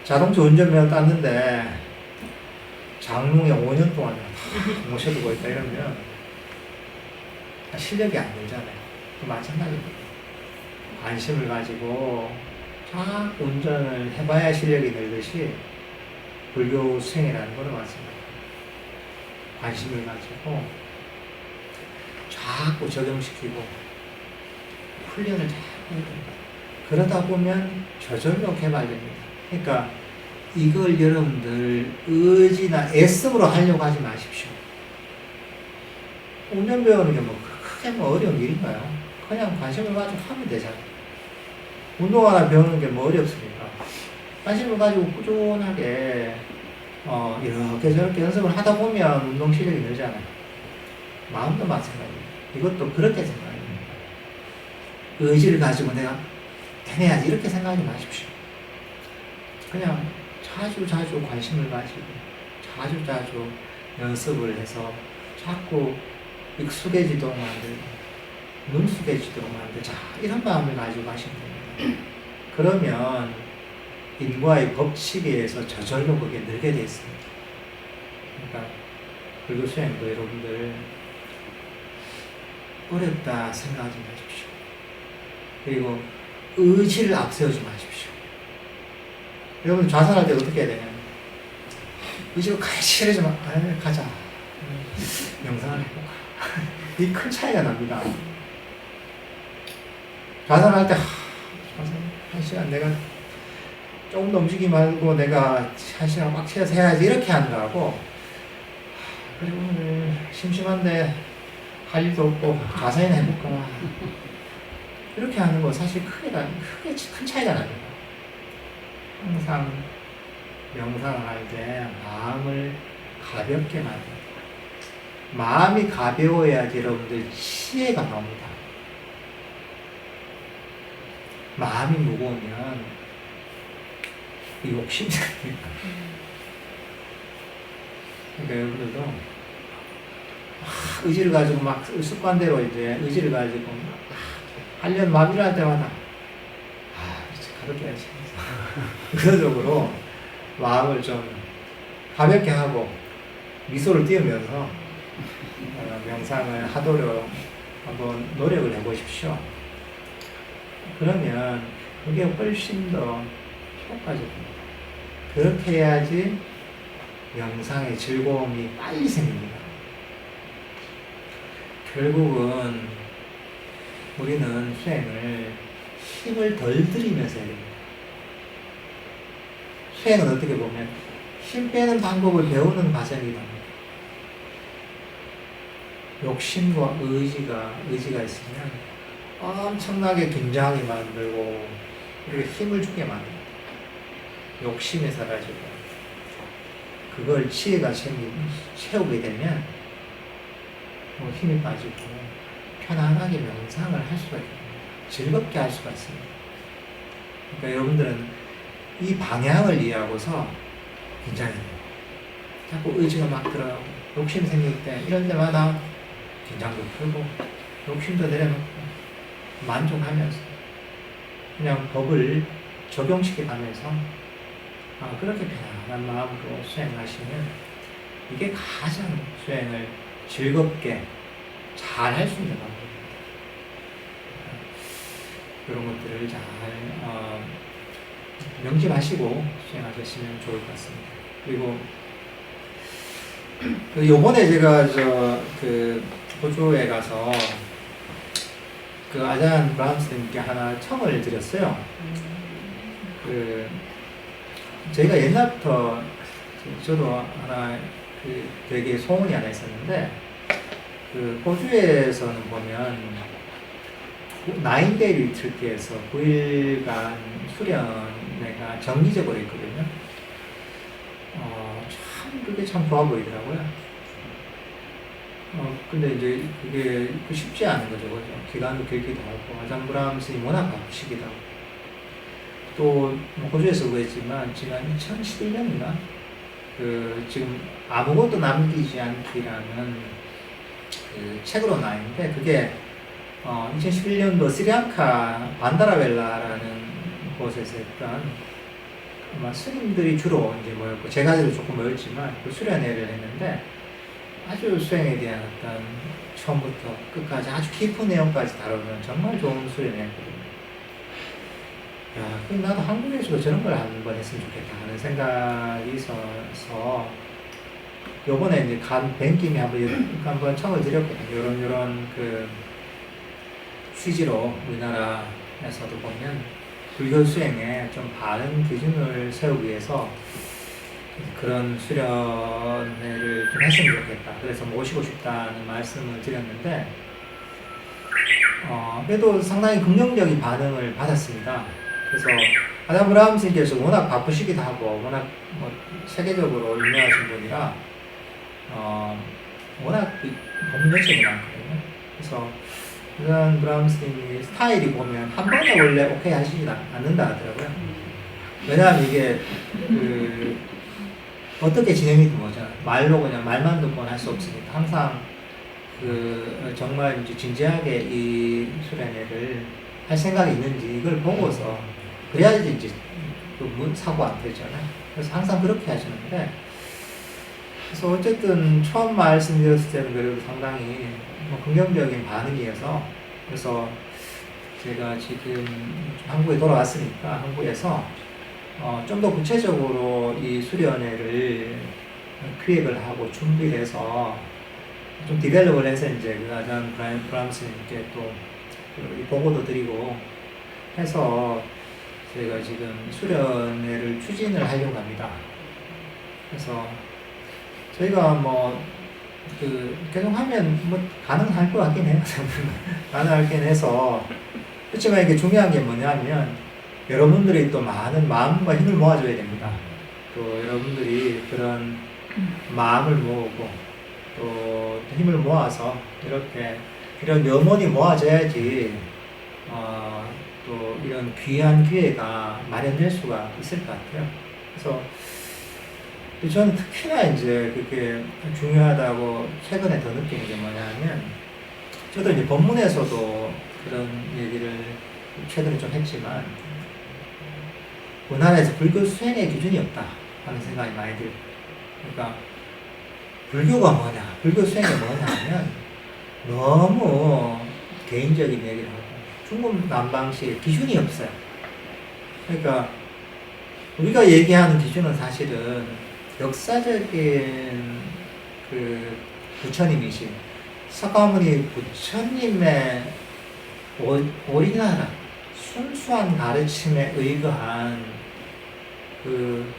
자동차 운전면허 땄는데 장롱에 5년 동안 다 모셔두고 있다 이러면 실력이 안 늘잖아요. 또 마찬가지입니다. 관심을 가지고 자꾸 운전을 해봐야 실력이 늘듯이 불교 수행이라는 것도 마찬가지입니다. 관심을 가지고 자꾸 적용시키고 훈련을 자꾸 해야 됩니다. 그러다 보면 저절로 개발됩니다. 그러니까 이걸 여러분들 의지나 애씀으로 하려고 하지 마십시오. 운전 배우는 게 크게 어려운 일인가요? 그냥 관심을 가지고 하면 되잖아요. 운동 하나 배우는 게 어렵습니까? 관심을 가지고 꾸준하게 이렇게 저렇게 연습을 하다 보면 운동 실력이 늘잖아요. 마음도 마찬가지입니다. 이것도 그렇게 생각합니다. 의지를 가지고 내가 해내야지 이렇게 생각하지 마십시오. 그냥 자주 관심을 가지고 자주 연습을 해서 자꾸 익숙해지도록 만들고 능숙해지도록 만들자 이런 마음을 가지고 가시면 됩니다. 그러면 인과의 법칙에 의해서 저절로 그게 늘게 되어 있습니다. 그러니까 불교 수행도 여러분들 어렵다 생각하지 마십시오. 그리고 의지를 앞세우지 마십시오. 여러분 좌선할 때 어떻게 해야 되냐면 의지로 가야지 이러지 마. 가자. 명상을 해볼까. 이 큰 차이가 납니다. 좌선할 때 한 시간 내가 조금 더 움직이지 말고 내가 한 시간 꽉 채워서 해야지 이렇게 하는 거하고 그리고 오늘 심심한데 할 일도 없고 자세히나 해볼까 이렇게 하는 거 사실 크게 큰 차이가 납니다. 항상 명상을 할 때 마음을 가볍게 만듭니다. 마음이 가벼워야지 여러분들 지혜가 나옵니다. 마음이 무거우면 욕심이 생깁니다. 그러니까 여러분들도 의지를 가지고 막 습관대로 이제 의지를 가지고 하려는 마음이 일어날 때마다 그렇게 해야지. 의도적으로 마음을 좀 가볍게 하고 미소를 띄우면서 명상을 하도록 한번 노력을 해보십시오. 그러면 그게 훨씬 더 효과적입니다. 그렇게 해야지 명상의 즐거움이 빨리 생깁니다. 결국은 우리는 수행을 힘을 덜 들이면서 해야 됩니다. 수행은 어떻게 보면 힘 빼는 방법을 배우는 과정이다. 욕심과 의지가 있으면 엄청나게 긴장이 만들고 우리가 힘을 주게 만듭니다. 욕심에 사라지고 그걸 지혜가 채우게 되면 힘이 빠지고 편안하게 명상을 할 수가 있습니다. 즐겁게 할 수가 있습니다. 그러니까 여러분들은 이 방향을 이해하고서 긴장이 돼요. 자꾸 의지가 막 들어가고 욕심 생길 때 이런 데마다 긴장도 풀고 욕심도 내려놓고 만족하면서 그냥 법을 적용시켜 가면서 그렇게 편안한 마음으로 수행하시면 이게 가장 수행을 즐겁게 잘 할 수 있는 방법입니다. 이런 것들을 잘 명심하시고 수행하셨으면 좋을 것 같습니다. 그리고 요번에 제가 호주에 가서 아잔 브람스님께 하나 청을 드렸어요. 저희가 옛날부터 저도 하나 되게 소원이 하나 있었는데 호주에서는 보면 9day 리트리트에서 9일간 수련회가 정기적으로 있거든요. 그게 참 좋아 보이더라고요. 근데 이제 그게 쉽지 않은 거죠. 그죠? 기간도 길기도 하고, 아잔 브람스님 워낙 바쁘시기도 하고, 또 호주에서 그랬지만 지난 2011년인가 지금 아무것도 남기지 않기라는 책으로 나 있는데 그게 2011년도 스리랑카 반다라벨라라는 곳에서 했던 아마 스님들이 주로 이제 모였고 제가 조금 모였지만 그 수련회를 했는데 아주 수행에 대한 어떤 처음부터 끝까지 아주 깊은 내용까지 다루는 정말 좋은 수련회였거든요. 야, 나도 한국에서도 저런 걸 한번 했으면 좋겠다 하는 생각이 있어서 요번에 이제 뵌 김에 한번 청을 드렸거든요. 이런 취지로 우리나라에서도 보면 불교 수행에 좀 바른 기준을 세우기 위해서 그런 수련회를 좀 했으면 좋겠다. 그래서 모시고 싶다는 말씀을 드렸는데, 그래도 상당히 긍정적인 반응을 받았습니다. 그래서 아잔 브람스님께서 워낙 바쁘시기도 하고, 워낙 세계적으로 유명하신 분이라, 워낙 법문 요청이 많거든요. 그래서 아잔 브람스님이 스타일이 보면 한 번에 원래 오케이 하시지 않는다 하더라고요. 왜냐하면 이게 어떻게 진행이 된 거죠. 말로 그냥 말만 듣고는 할 수 없으니까 항상 정말 이제 진지하게 이 수련회를 할 생각이 있는지 이걸 보고서 그래야지 이제 사고 안 되잖아요. 그래서 항상 그렇게 하시는데, 그래서 어쨌든 처음 말씀드렸을 때는 그래도 상당히 긍정적인 반응이어서, 그래서 제가 지금 한국에 돌아왔으니까 한국에서 좀 더 구체적으로 이 수련회를 기획을 하고 준비를 해서 좀 디벨롭을 해서 이제 아잔 브람스님께 또 보고도 드리고 해서 저희가 지금 수련회를 추진을 하려고 합니다. 그래서 저희가 계속 하면 가능할 것 같긴 해요. 가능하긴 해서. 그렇지만 이게 중요한 게 뭐냐면 여러분들이 또 많은 마음과 힘을 모아줘야 됩니다. 또 여러분들이 그런 마음을 모으고 또 힘을 모아서 이런 염원이 모아져야지 또 이런 귀한 기회가 마련될 수가 있을 것 같아요. 그래서 저는 특히나 이제 그게 중요하다고 최근에 더 느끼는 게 뭐냐면, 저도 이제 법문에서도 그런 얘기를 최근에 좀 했지만, 우리나라에서 불교 수행의 기준이 없다 하는 생각이 많이 들고, 그러니까 불교가 뭐냐, 불교 수행이 뭐냐 하면 너무 개인적인 얘기를 하고 중국 남방식 기준이 없어요. 그러니까 우리가 얘기하는 기준은 사실은 역사적인 그 부처님이신 석가모니 부처님의 오리지널한 순수한 가르침에 의거한 그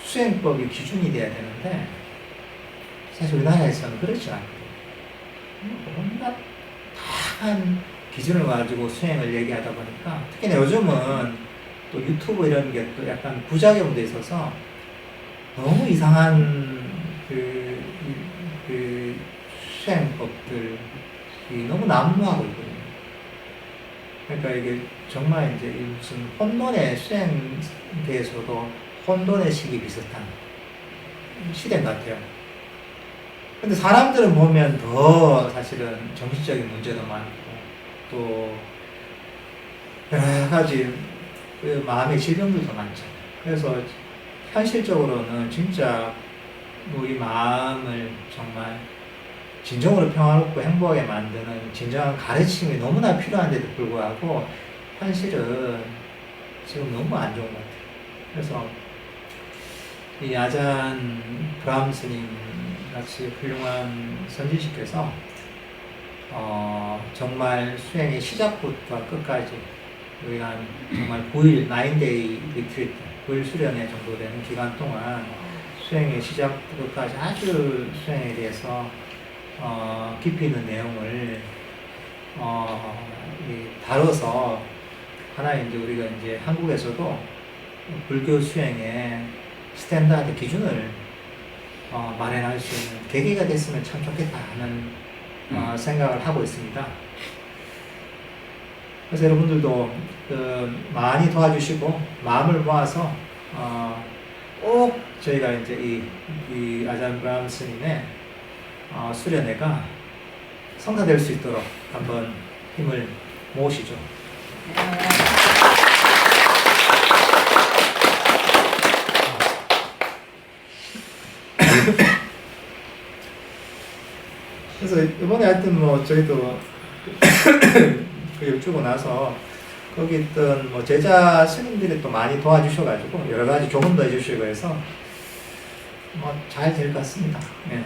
수행법이 기준이 돼야 되는데 사실 우리나라에서는 그렇지 않거든요. 온갖 다양한 기준을 가지고 수행을 얘기하다 보니까 특히나 요즘은 또 유튜브 이런 게 또 약간 부작용도 있어서 너무 이상한 그 수행법들이 너무 난무하고 있거든요. 그러니까 이게 정말 이제 무슨 혼돈의 수행대에서도 혼돈의 시기 비슷한 시대 같아요. 근데 사람들은 보면 더 사실은 정신적인 문제도 많고 또 여러 가지 그 마음의 질병들도 많죠. 그래서 현실적으로는 진짜 우리 마음을 정말 진정으로 평화롭고 행복하게 만드는 진정한 가르침이 너무나 필요한데도 불구하고 현실은 지금 너무 안 좋은 것 같아요. 그래서 이 아잔 브람스님 같이 훌륭한 선지식께서 정말 수행의 시작부터 끝까지 우리가 정말 9일, 9데이 리트리트, 9일 수련회 정도 되는 기간 동안 수행의 시작부터 끝까지 아주 수행에 대해서 깊이 있는 내용을 다뤄서 하나 이제 우리가 이제 한국에서도 불교 수행의 스탠다드 기준을 마련할 수 있는 계기가 됐으면 참 좋겠다 하는 생각을 하고 있습니다. 그래서 여러분들도 많이 도와주시고 마음을 모아서 꼭 저희가 이제 이 아잔 브람 스님의 수련회가 성사될 수 있도록 한번 힘을 모으시죠. 그래서 이번에 하여튼 뭐 저희도 그 여쭈고 나서 거기 있던 뭐 제자 스님들이 또 많이 도와주셔가지고 여러 가지 조언도 해주시고 해서 뭐 잘 될 것 같습니다. 예.